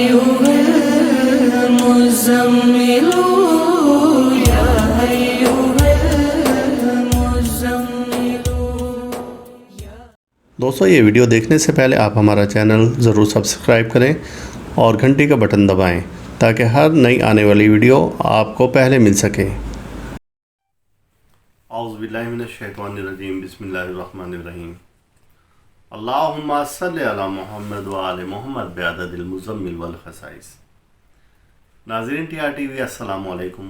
أيها المزمل يا أيها المزمل. دوستو یہ ویڈیو دیکھنے سے پہلے آپ ہمارا چینل ضرور سبسکرائب کریں اور گھنٹی کا بٹن دبائیں تاکہ ہر نئی آنے والی ویڈیو آپ کو پہلے مل سکے. اعوذ باللہ من الشیطان الرجیم. بسم اللہ الرحمن الرحیم. اللہم صلی علی محمد وآل محمد بعدد المزمل والخصائص. ناظرین ٹی آر ٹی وی السلام علیکم.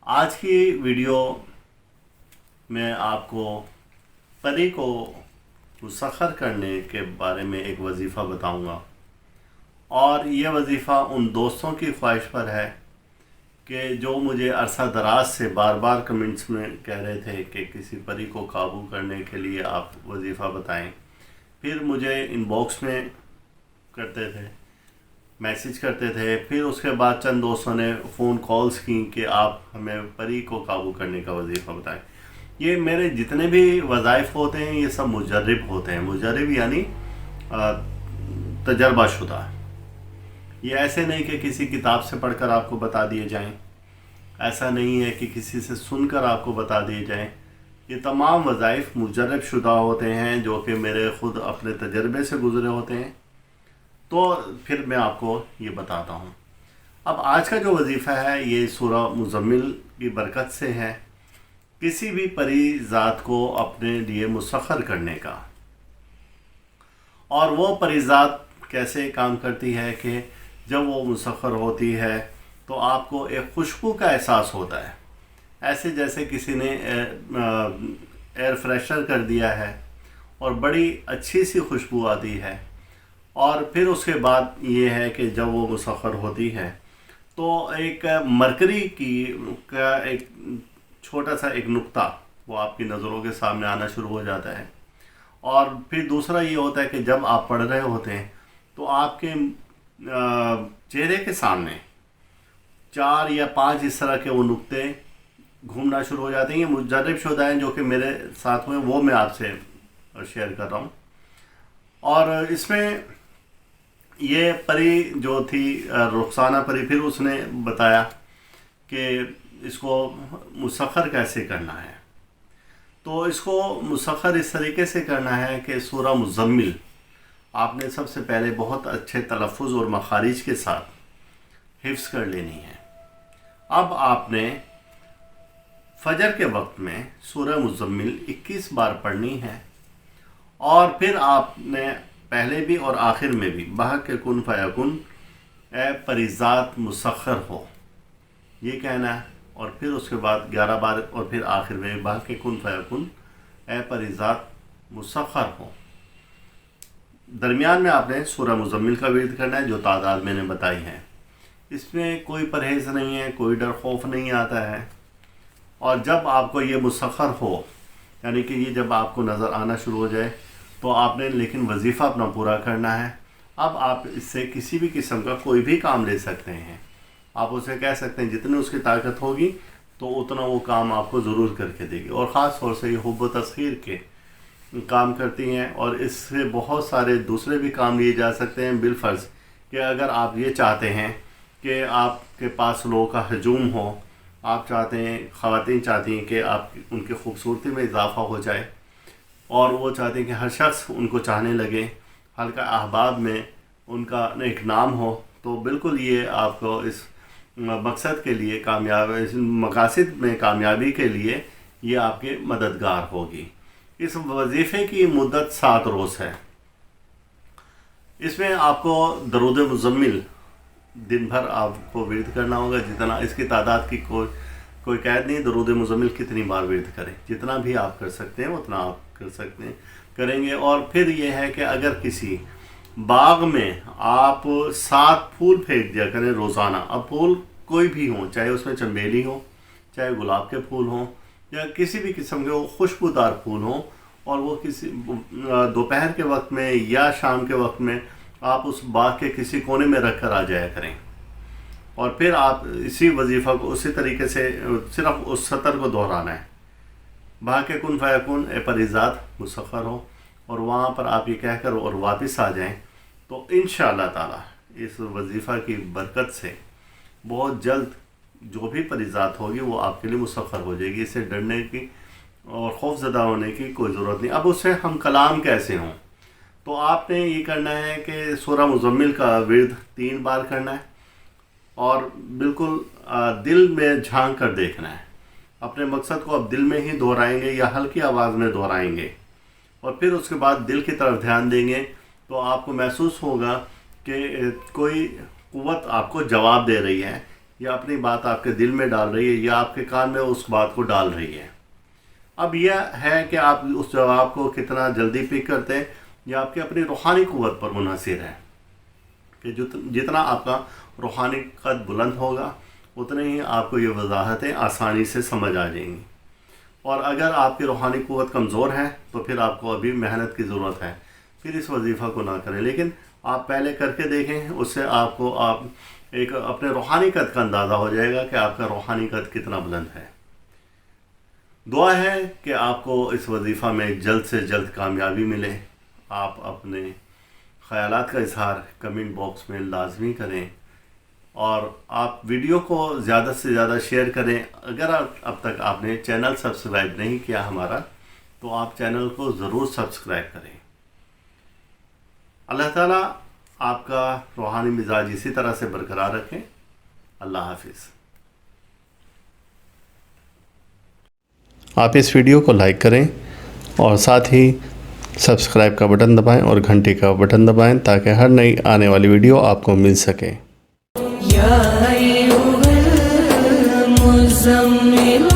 آج کی ویڈیو میں آپ کو پری کو مسخر کرنے کے بارے میں ایک وظیفہ بتاؤں گا، اور یہ وظیفہ ان دوستوں کی خواہش پر ہے کہ جو مجھے عرصہ دراز سے بار بار کمنٹس میں کہہ رہے تھے کہ کسی پری کو قابو کرنے کے لیے آپ وظیفہ بتائیں. پھر مجھے ان باکس میں کرتے تھے، میسیج کرتے تھے، پھر اس کے بعد چند دوستوں نے فون کالز کی کہ آپ ہمیں پری کو قابو کرنے کا وظیفہ بتائیں. یہ میرے جتنے بھی وظائف ہوتے ہیں یہ سب مجرب ہوتے ہیں. مجرب یعنی تجربہ شدہ. یہ ایسے نہیں کہ کسی کتاب سے پڑھ کر آپ کو بتا دیے جائیں، ایسا نہیں ہے کہ کسی سے سن کر آپ کو بتا دیے جائیں. یہ تمام وظائف مجرب شدہ ہوتے ہیں جو کہ میرے خود اپنے تجربے سے گزرے ہوتے ہیں. تو پھر میں آپ کو یہ بتاتا ہوں. اب آج کا جو وظیفہ ہے یہ سورہ مزمل کی برکت سے ہے، کسی بھی پری ذات کو اپنے لیے مسخر کرنے کا. اور وہ پری ذات کیسے کام کرتی ہے کہ جب وہ مسخر ہوتی ہے تو آپ کو ایک خوشبو کا احساس ہوتا ہے، ایسے جیسے کسی نے ایئر فریشنر کر دیا ہے اور بڑی اچھی سی خوشبو آتی ہے. اور پھر اس کے بعد یہ ہے کہ جب وہ مسخر ہوتی ہے تو ایک مرکری کا ایک چھوٹا سا ایک نقطہ وہ آپ کی نظروں کے سامنے آنا شروع ہو جاتا ہے. اور پھر دوسرا یہ ہوتا ہے کہ جب آپ پڑھ رہے ہوتے ہیں تو آپ کے چہرے کے سامنے 4 یا 5 اس طرح کے وہ نقطے گھومنا شروع ہو جاتے ہیں. یہ مجرب شدہ ہیں جو کہ میرے ساتھ ہوئے، وہ میں آپ سے شیئر کر رہا ہوں. اور اس میں یہ پری جو تھی رخسانہ پری، پھر اس نے بتایا کہ اس کو مسخر کیسے کرنا ہے. تو اس کو مسخر اس طریقے سے کرنا ہے کہ سورہ مزمل آپ نے سب سے پہلے بہت اچھے تلفظ اور مخارج کے ساتھ حفظ کر لینی ہے. اب آپ نے فجر کے وقت میں سورہ مزمل 21 بار پڑھنی ہے، اور پھر آپ نے پہلے بھی اور آخر میں بھی بحق کن فیکن اے پری ذات مسخر ہو یہ کہنا ہے. اور پھر اس کے بعد 11 بار، اور پھر آخر میں بحق کن فیکن اے پری ذات مسخر ہو. درمیان میں آپ نے سورہ مزمل کا ورد کرنا ہے جو تعداد میں نے بتائی ہے. اس میں کوئی پرہیز نہیں ہے، کوئی ڈر خوف نہیں آتا ہے. اور جب آپ کو یہ مسخر ہو یعنی کہ یہ جب آپ کو نظر آنا شروع ہو جائے تو آپ نے لیکن وظیفہ اپنا پورا کرنا ہے. اب آپ اس سے کسی بھی قسم کا کوئی بھی کام لے سکتے ہیں. آپ اسے کہہ سکتے ہیں جتنی اس کی طاقت ہوگی تو اتنا وہ کام آپ کو ضرور کر کے دے گی. اور خاص طور سے یہ حب و تسخیر کے کام کرتی ہیں، اور اس سے بہت سارے دوسرے بھی کام لیے جا سکتے ہیں. بالفرض کہ اگر آپ یہ چاہتے ہیں کہ آپ کے پاس لوگوں کا ہجوم ہو، آپ چاہتے ہیں، خواتین چاہتی ہیں کہ آپ ان کی خوبصورتی میں اضافہ ہو جائے، اور وہ چاہتے ہیں کہ ہر شخص ان کو چاہنے لگے، حلقہ احباب میں ان کا ایک نام ہو، تو بالکل یہ آپ کو اس مقصد کے لیے اس مقاصد میں کامیابی کے لیے یہ آپ کے مددگار ہوگی. اس وظیفے کی مدت 7 روز ہے. اس میں آپ کو درود مزمل دن بھر آپ کو ورد کرنا ہوگا. جتنا اس کی تعداد کی کوئی قید نہیں. درود مزمل کتنی بار ورد کریں، جتنا بھی آپ کر سکتے ہیں اتنا آپ کر سکتے ہیں کریں گے. اور پھر یہ ہے کہ اگر کسی باغ میں آپ 7 پھول پھینک دیا کریں روزانہ. اب پھول کوئی بھی ہوں، چاہے اس میں چنبیلی ہو، چاہے گلاب کے پھول ہوں، یا کسی بھی قسم کے وہ خوشبودار پھول ہوں، اور وہ کسی دوپہر کے وقت میں یا شام کے وقت میں آپ اس باغ کے کسی کونے میں رکھ کر آ جایا کریں. اور پھر آپ اسی وظیفہ کو اسی طریقے سے صرف اس سطر کو دہرانا ہے، بحق کن فیکن اے پری ذات مسخر ہو. اور وہاں پر آپ یہ کہہ کر اور واپس آ جائیں تو انشاءاللہ تعالی اس وظیفہ کی برکت سے بہت جلد جو بھی فریضات ہوگی وہ آپ کے لیے مسخر ہو جائے گی. اس سے ڈرنے کی اور خوف زدہ ہونے کی کوئی ضرورت نہیں. اب اس سے ہم کلام کیسے ہوں؟ تو آپ نے یہ کرنا ہے کہ سورہ مزمل کا ورد 3 بار کرنا ہے اور بالکل دل میں جھانک کر دیکھنا ہے. اپنے مقصد کو اب دل میں ہی دہرائیں گے یا ہلکی آواز میں دہرائیں گے اور پھر اس کے بعد دل کی طرف دھیان دیں گے تو آپ کو محسوس ہوگا کہ کوئی قوت آپ کو جواب دے رہی ہے یا اپنی بات آپ کے دل میں ڈال رہی ہے یا آپ کے کان میں اس بات کو ڈال رہی ہے. اب یہ ہے کہ آپ اس جواب کو کتنا جلدی پک کرتے ہیں یہ آپ کی اپنی روحانی قوت پر منحصر ہے کہ جتنا آپ کا روحانی قد بلند ہوگا اتنے ہی آپ کو یہ وضاحتیں آسانی سے سمجھ آ جائیں گی. اور اگر آپ کی روحانی قوت کمزور ہے تو پھر آپ کو ابھی محنت کی ضرورت ہے, پھر اس وظیفہ کو نہ کریں. لیکن آپ پہلے کر کے دیکھیں, اس سے آپ کو ایک اپنے روحانی قد کا اندازہ ہو جائے گا کہ آپ کا روحانی قد کتنا بلند ہے. دعا ہے کہ آپ کو اس وظیفہ میں جلد سے جلد کامیابی ملے. آپ اپنے خیالات کا اظہار کمنٹ باکس میں لازمی کریں اور آپ ویڈیو کو زیادہ سے زیادہ شیئر کریں. اگر اب تک آپ نے چینل سبسکرائب نہیں کیا ہمارا تو آپ چینل کو ضرور سبسکرائب کریں. اللہ تعالیٰ آپ کا روحانی مزاج اسی طرح سے برقرار رکھیں. اللہ حافظ. آپ اس ویڈیو کو لائک کریں اور ساتھ ہی سبسکرائب کا بٹن دبائیں اور گھنٹی کا بٹن دبائیں تاکہ ہر نئی آنے والی ویڈیو آپ کو مل سکے. یا ایھا المزمل